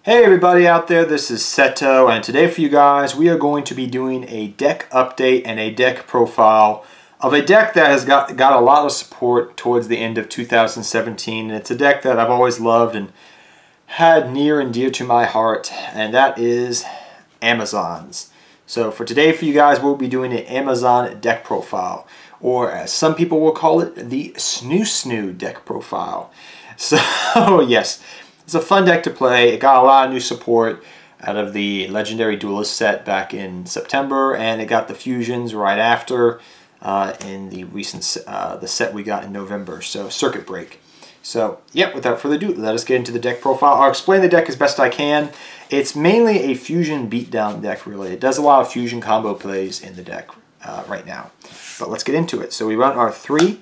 Hey everybody out there, this is Seto, and today for you guys we are going to be doing a deck update and a deck profile of a deck that has got a lot of support towards the end of 2017. And it's a deck that I've always loved and had near and dear to my heart, and that is Amazons. So for today for you guys we'll be doing an Amazon deck profile, or as some people will call it, the Snoo deck profile. So yes, it's a fun deck to play. It got a lot of new support out of the Legendary Duelist set back in September, and it got the fusions right after in the recent the set we got in November, so Circuit Break. So yeah, without further ado, let us get into the deck profile. I'll explain the deck as best I can. It's mainly a fusion beatdown deck, really. It does a lot of fusion combo plays in the deck right now. But let's get into it. So we run our 3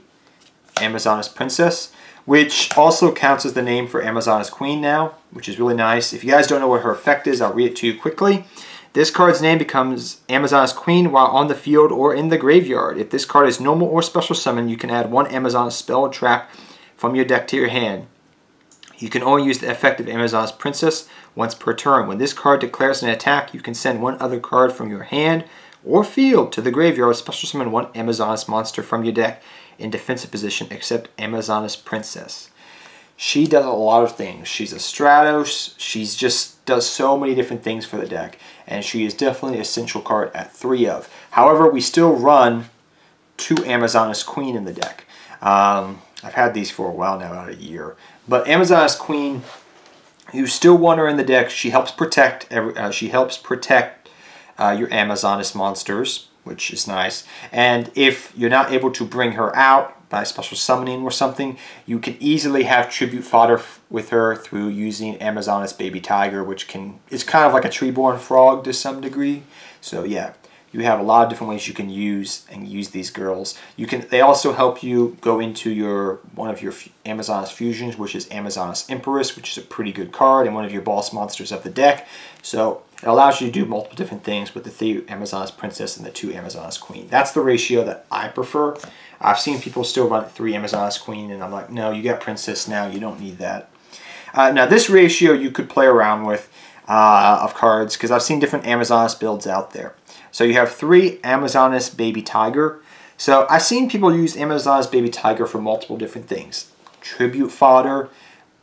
Amazoness Princess, which also counts as the name for Amazoness Queen now, which is really nice. If you guys don't know what her effect is, I'll read it to you quickly. This card's name becomes Amazoness Queen while on the field or in the graveyard. If this card is normal or special summon, you can add 1 Amazoness spell or trap from your deck to your hand. You can only use the effect of Amazoness Princess once per turn. When this card declares an attack, you can send 1 other card from your hand or field to the graveyard. Special summon 1 Amazoness monster from your deck in defensive position except Amazoness Princess. She does a lot of things. She's a Stratos. She's just does so many different things for the deck, and she is definitely an essential card at 3 of. However, we still run 2 Amazoness Queen in the deck. I've had these for a while now, about a year. But Amazoness Queen, you still want her in the deck. She helps protect your Amazoness monsters, which is nice. And if you're not able to bring her out by special summoning or something, you can easily have tribute fodder with her through using Amazoness Baby Tiger, which is kind of like a Treeborn Frog to some degree. So yeah, you have a lot of different ways you can use these girls. They also help you go into one of your Amazoness fusions, which is Amazoness Empress, which is a pretty good card and one of your boss monsters of the deck. So it allows you to do multiple different things with the 3 Amazoness Princess and the 2 Amazoness Queen. That's the ratio that I prefer. I've seen people still run 3 Amazoness Queen, and I'm like, no, you got Princess now, you don't need that. Now this ratio you could play around with of cards, because I've seen different Amazoness builds out there. So you have 3 Amazoness Baby Tiger. So I've seen people use Amazoness Baby Tiger for multiple different things. Tribute fodder,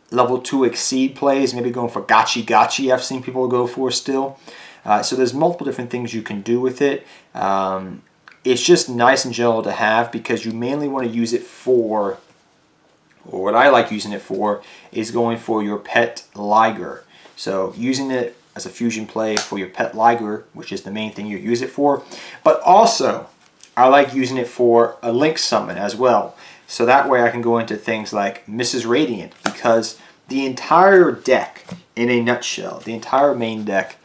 level 2 exceed plays, maybe going for gotchi I've seen people go for still. So there's multiple different things you can do with it. It's just nice and gentle to have because you mainly want to use it for, or what I like using it for, is going for your pet Liger. So using it as a fusion play for your pet Liger, which is the main thing you use it for. But also, I like using it for a Link summon as well. So that way I can go into things like Mrs. Radiant, because the entire deck, in a nutshell, the entire main deck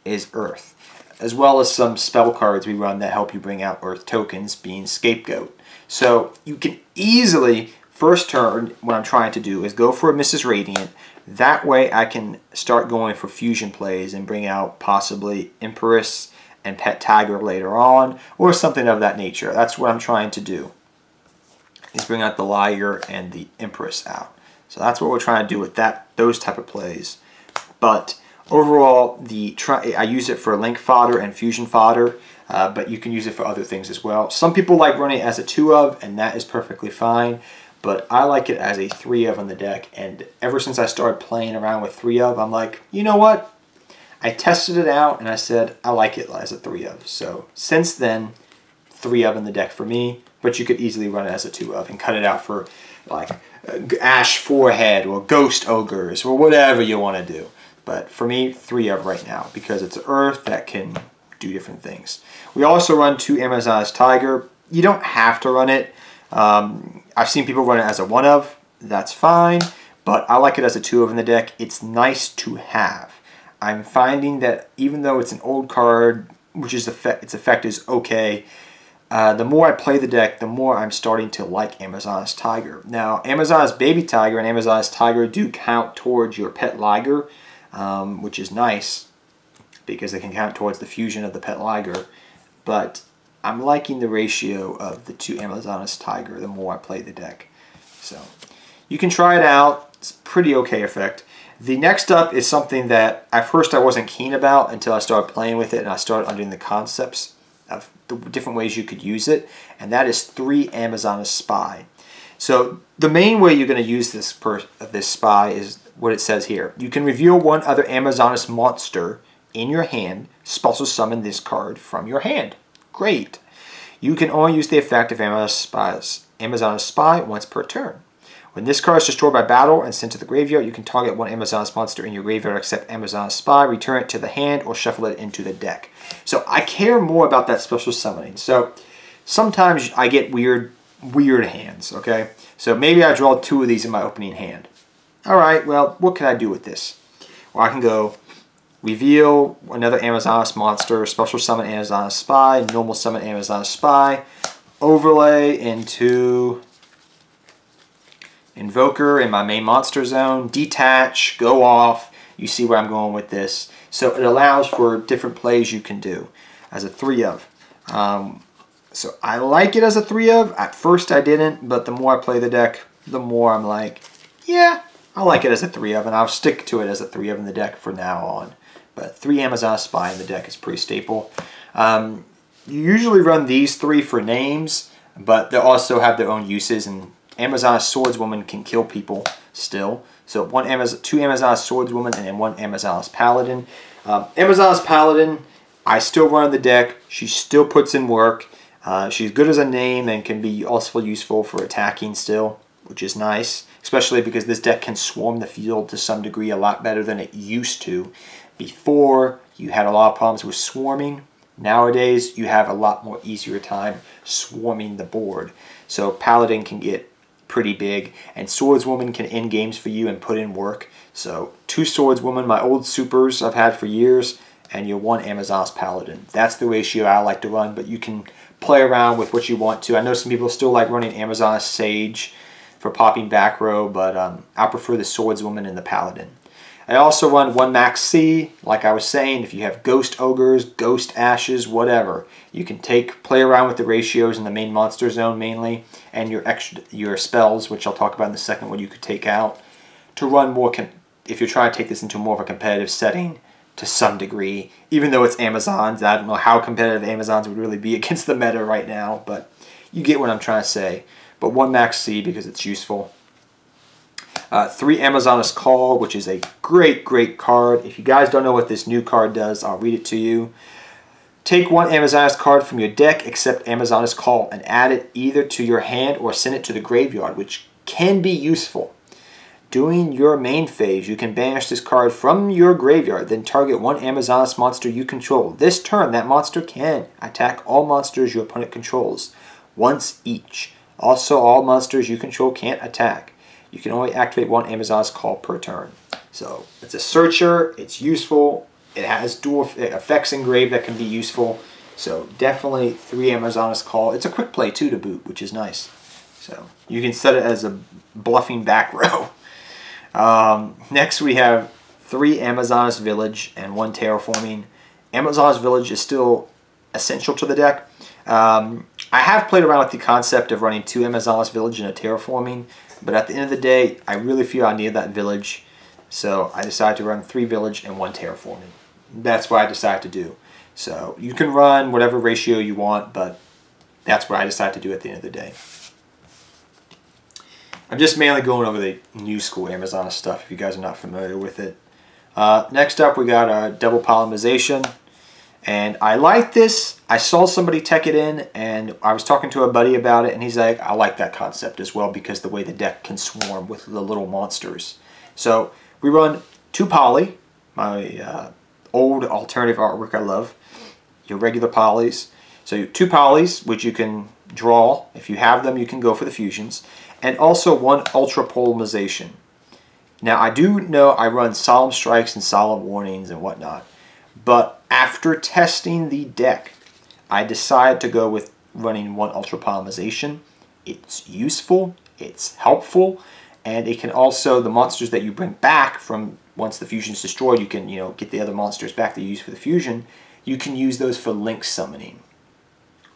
is Earth, as well as some spell cards we run that help you bring out Earth tokens, being Scapegoat. So you can easily, first turn, what I'm trying to do is go for a Mrs. Radiant. That way I can start going for fusion plays and bring out possibly Empress and Pet Tiger later on, or something of that nature. That's what I'm trying to do, is bring out the Liger and the Empress out. So that's what we're trying to do with those type of plays. But overall, I use it for Link fodder and fusion fodder, but you can use it for other things as well. Some people like running it as a 2 of, and that is perfectly fine. But I like it as a 3 of on the deck, and ever since I started playing around with 3 of, I'm like, you know what? I tested it out and I said I like it as a 3 of. So since then, 3 of in the deck for me, but you could easily run it as a 2 of and cut it out for like Ash Forehead or Ghost Ogres or whatever you want to do. But for me, 3 of right now, because it's Earth that can do different things. We also run 2 Amazoness Tiger. You don't have to run it. I've seen people run it as a 1 of. That's fine, but I like it as a 2 of in the deck. It's nice to have. I'm finding that even though it's an old card, which is its effect is okay, the more I play the deck, the more I'm starting to like Amazoness Tiger. Now, Amazoness Baby Tiger and Amazoness Tiger do count towards your pet Liger, which is nice because they can count towards the fusion of the pet Liger. But I'm liking the ratio of the 2 Amazoness Tiger the more I play the deck. So you can try it out. It's a pretty okay effect. The next up is something that at first I wasn't keen about until I started playing with it and I started understanding the concepts of the different ways you could use it, and that is 3 Amazonas Spy. So the main way you're going to use this spy is what it says here. You can reveal one other Amazonas monster in your hand, special summon this card from your hand. Great. You can only use the effect of Amazonas Spy once per turn. When this card is destroyed by battle and sent to the graveyard, you can target one Amazonas monster in your graveyard except Amazonas Spy, return it to the hand, or shuffle it into the deck. So I care more about that special summoning. So sometimes I get weird hands, okay? So maybe I draw 2 of these in my opening hand. Alright, well, what can I do with this? Well, I can go reveal another Amazonas monster, special summon Amazonas Spy, normal summon Amazonas Spy, overlay into Invoker in my main monster zone, detach, go off. You see where I'm going with this. So it allows for different plays you can do as a 3 of. So I like it as a 3 of. At first I didn't, but the more I play the deck, the more I'm like, yeah, I like it as a 3 of, and I'll stick to it as a 3 of in the deck from now on. But 3 Amazonas Spy in the deck is pretty staple. You usually run these 3 for names, but they also have their own uses, and Amazonas Swordswoman can kill people still. So 2 Amazonas Swordswoman and then 1 Amazonas Paladin. Amazonas Paladin, I still run in the deck. She still puts in work. She's good as a name and can be also useful for attacking still, which is nice. Especially because this deck can swarm the field to some degree a lot better than it used to. Before, you had a lot of problems with swarming. Nowadays, you have a lot more easier time swarming the board. So Paladin can get pretty big, and Swordswoman can end games for you and put in work. So 2 Swordswoman, my old supers I've had for years, and your 1 Amazonas Paladin. That's the ratio I like to run, but you can play around with what you want to. I know some people still like running Amazonas Sage for popping back row, but I prefer the Swordswoman and the Paladin. I also run 1 Max C, like I was saying. If you have Ghost Ogres, Ghost Ashes, whatever, you can play around with the ratios in the main monster zone mainly, and your spells, which I'll talk about in the second one, you could take out to run more, if you're trying to take this into more of a competitive setting to some degree, even though it's Amazons. I don't know how competitive Amazons would really be against the meta right now, but you get what I'm trying to say. But 1 Max C because it's useful. 3 Amazonas Call, which is a great card. If you guys don't know what this new card does, I'll read it to you. Take 1 Amazonas card from your deck except Amazonas Call and add it either to your hand or send it to the graveyard, which can be useful. During your main phase, you can banish this card from your graveyard, then target 1 Amazonas monster you control. This turn, that monster can attack all monsters your opponent controls once each. Also, all monsters you control can't attack. You can only activate 1 Amazonas Call per turn. So it's a searcher, it's useful, it has dual effects engraved that can be useful. So definitely 3 Amazonas Call. It's a quick play too to boot, which is nice. So you can set it as a bluffing back row. Next we have 3 Amazonas Village and 1 Terraforming. Amazonas Village is still essential to the deck. I have played around with the concept of running 2 Amazonas Village and a Terraforming, but at the end of the day, I really feel I need that Village, so I decided to run 3 Village and 1 Terraforming. That's what I decided to do. So you can run whatever ratio you want, but that's what I decided to do at the end of the day. I'm just mainly going over the new school Amazonas stuff if you guys are not familiar with it. Next up, we got double Polymerization. And I like this. I saw somebody tech it in, and I was talking to a buddy about it, and he's like, I like that concept as well because the way the deck can swarm with the little monsters. So we run 2 Poly, my old alternative artwork I love, your regular Polys. So 2 Polys, which you can draw. If you have them, you can go for the fusions. And also 1 Ultra Polymerization. Now, I do know I run Solemn Strikes and Solemn Warnings and whatnot, but after testing the deck, I decided to go with running 1 Ultra Polymerization. It's useful, it's helpful, and it can also, the monsters that you bring back from once the fusion is destroyed, you can, get the other monsters back that you use for the fusion. You can use those for link summoning,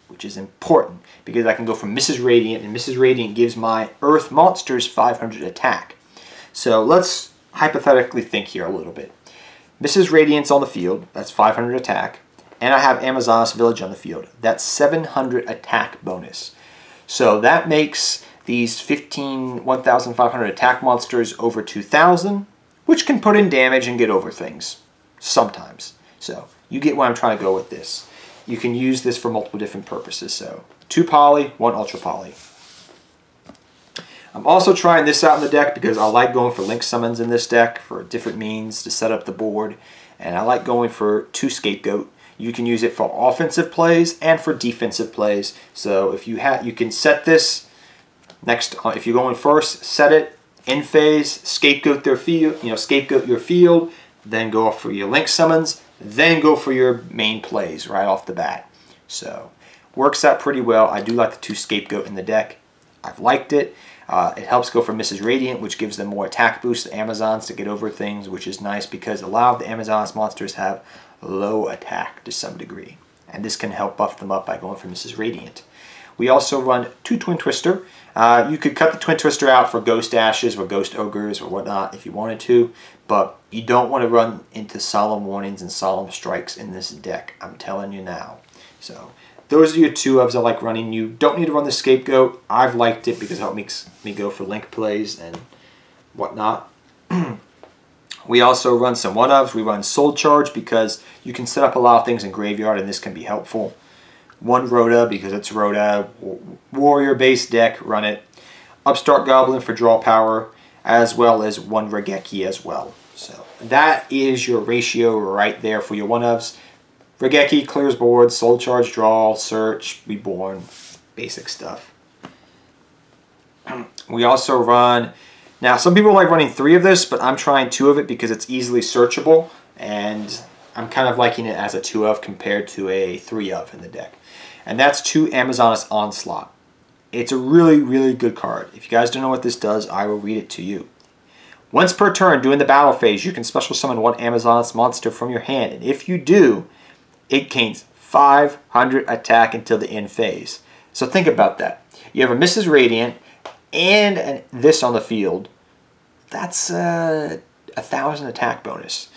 which is important because I can go from Mrs. Radiant, and Mrs. Radiant gives my Earth monsters 500 attack. So let's hypothetically think here a little bit. Mrs. Radiant's on the field, that's 500 attack, and I have Amazonas Village on the field, that's 700 attack bonus. So that makes these 1,500 attack monsters over 2,000, which can put in damage and get over things, sometimes. So you get where I'm trying to go with this. You can use this for multiple different purposes. So 2 poly, 1 ultra poly. I'm also trying this out in the deck because I like going for link summons in this deck for different means to set up the board. And I like going for 2 Scapegoat. You can use it for offensive plays and for defensive plays. So if you can set this next, if you're going first, set it in phase, scapegoat their field, scapegoat your field, then go for your link summons, then go for your main plays right off the bat. So works out pretty well. I do like the 2 Scapegoat in the deck. I've liked it. It helps go for Mrs. Radiant, which gives them more attack boost to Amazons to get over things, which is nice because a lot of the Amazons monsters have low attack to some degree. And this can help buff them up by going for Mrs. Radiant. We also run 2 Twin Twister. You could cut the Twin Twister out for Ghost Ashes or Ghost Ogres or whatnot if you wanted to, but you don't want to run into Solemn Warnings and Solemn Strikes in this deck. I'm telling you now. So those are your 2 ofs I like running. You don't need to run the Scapegoat. I've liked it because it makes me go for link plays and whatnot. We also run some 1-ofs. We run Soul Charge because you can set up a lot of things in Graveyard and this can be helpful. 1 Rhoda because it's Rhoda. Warrior based deck, run it. Upstart Goblin for draw power, as well as 1 Regeki as well. So that is your ratio right there for your 1-ofs. Regeki clears board, Soul Charge, draw, search, reborn, basic stuff. We also run, now some people like running 3 of this, but I'm trying 2 of it because it's easily searchable, and I'm kind of liking it as a 2-of compared to a 3-of in the deck. And that's 2 Amazonas Onslaught. It's a really, really good card. If you guys don't know what this does, I will read it to you. Once per turn during the battle phase, you can special summon 1 Amazonas monster from your hand, and if you do, it gains 500 attack until the end phase. So think about that. You have a Mrs. Radiant and this on the field. That's 1,000 attack bonus.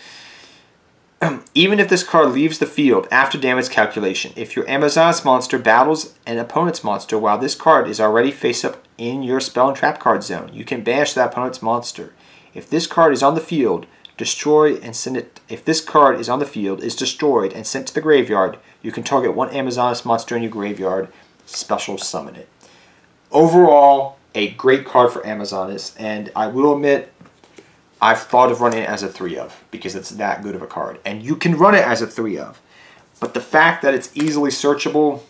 Even if this card leaves the field after damage calculation, if your Amazonas monster battles an opponent's monster while this card is already face up in your spell and trap card zone, you can banish that opponent's monster. If this card is on the field, destroy and send it. If this card is on the field, is destroyed and sent to the graveyard, you can target 1 Amazonas monster in your graveyard, special summon it. Overall, a great card for Amazonas, and I will admit, I've thought of running it as a 3-of because it's that good of a card. And you can run it as a 3-of. But the fact that it's easily searchable,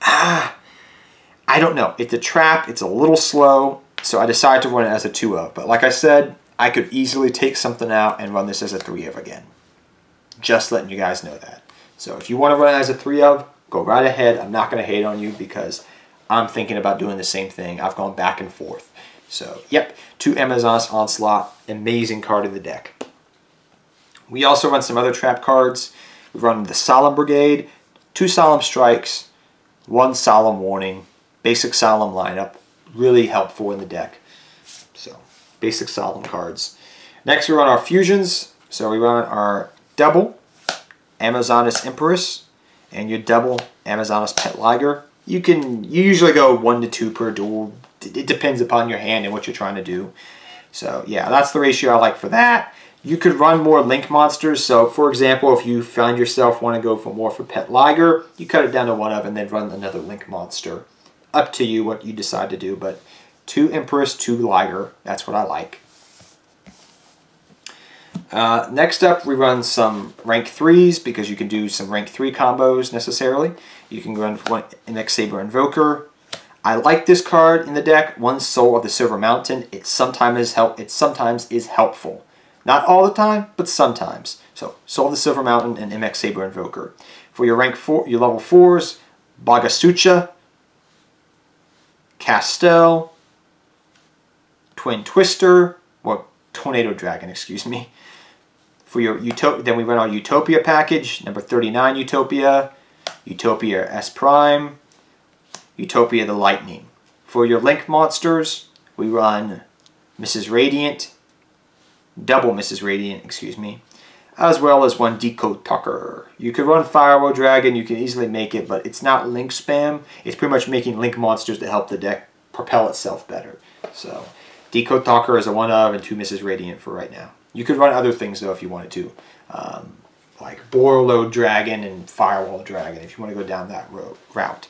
I don't know. It's a trap. It's a little slow. So I decided to run it as a 2-of. But like I said, I could easily take something out and run this as a 3-of again. Just letting you guys know that. So if you want to run it as a 3-of, go right ahead. I'm not going to hate on you because I'm thinking about doing the same thing. I've gone back and forth. So, yep, 2 Amazonas Onslaught, amazing card in the deck. We also run some other trap cards. We run the Solemn Brigade, 2 Solemn Strikes, 1 Solemn Warning, basic Solemn lineup, really helpful in the deck. So, basic Solemn cards. Next, we run our fusions. So, we run our double Amazonas Empress and your double Amazonas Pet Liger. You usually go 1 to 2 per duel. It depends upon your hand and what you're trying to do. So yeah, that's the ratio I like for that. You could run more link monsters. So for example, if you find yourself want to go for more for Pet Liger, you cut it down to 1 of and then run another link monster. Up to you what you decide to do, but 2 Empress, 2 Liger, that's what I like. Next up, we run some rank 3s because you can do some rank 3 combos necessarily. You can run 1 MX Saber Invoker. I like this card in the deck, 1 Soul of the Silver Mountain. It sometimes is helpful. Not all the time, but sometimes. So, Soul of the Silver Mountain and MX Saber Invoker. For your rank 4, your level 4s, Bagasucha, Castel, Twin Twister, or Tornado Dragon, excuse me. For your then we run our Utopia package, number 39 Utopia, Utopia S Prime, Utopia the Lightning. For your link monsters, we run Mrs. Radiant, double Mrs. Radiant, excuse me, as well as one Decode Tucker. You could run Firewall Dragon, you can easily make it, but it's not link spam. It's pretty much making link monsters to help the deck propel itself better. So Decode Tucker is a 1 of and 2 Mrs. Radiant for right now. You could run other things though if you wanted to, like Borload Dragon and Firewall Dragon if you want to go down that route.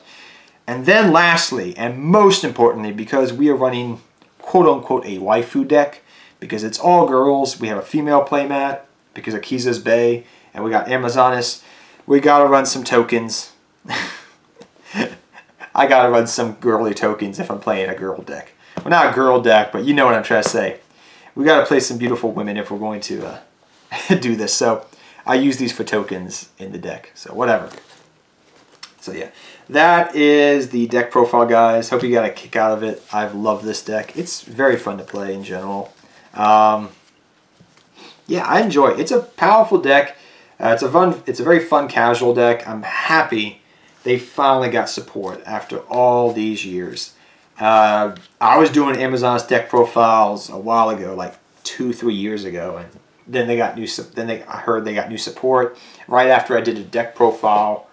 And then lastly, and most importantly, because we are running quote-unquote a waifu deck, because it's all girls, we have a female playmat, because Akiza's Bay, and we got Amazonas, we gotta run some tokens. I gotta run some girly tokens if I'm playing a girl deck. Well, not a girl deck, but you know what I'm trying to say. We gotta play some beautiful women if we're going to do this. So I use these for tokens in the deck, so whatever. So yeah, that is the deck profile, guys. Hope you got a kick out of it. I've loved this deck. It's very fun to play in general. Yeah, I enjoy it. It's a powerful deck. It's a very fun casual deck. I'm happy they finally got support after all these years. I was doing Amazon's deck profiles a while ago, like 2-3 years ago, and then they got I heard they got new support right after I did a deck profile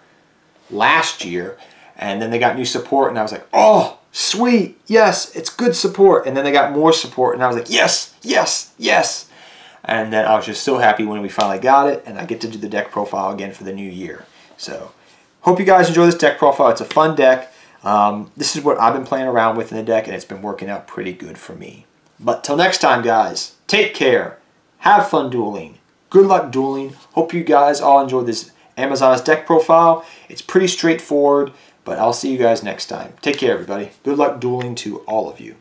last year, and then they got new support, and I was like, oh, sweet, yes, it's good support. And then they got more support, and I was like, yes, yes, yes. And then I was just so happy when we finally got it, and I get to do the deck profile again for the new year. So hope you guys enjoy this deck profile. It's a fun deck. This is what I've been playing around with in the deck, and it's been working out pretty good for me. But till next time, guys, take care. Have fun dueling. Good luck dueling. Hope you guys all enjoyed this Amazon's deck profile. It's pretty straightforward, but I'll see you guys next time. Take care, everybody. Good luck dueling to all of you.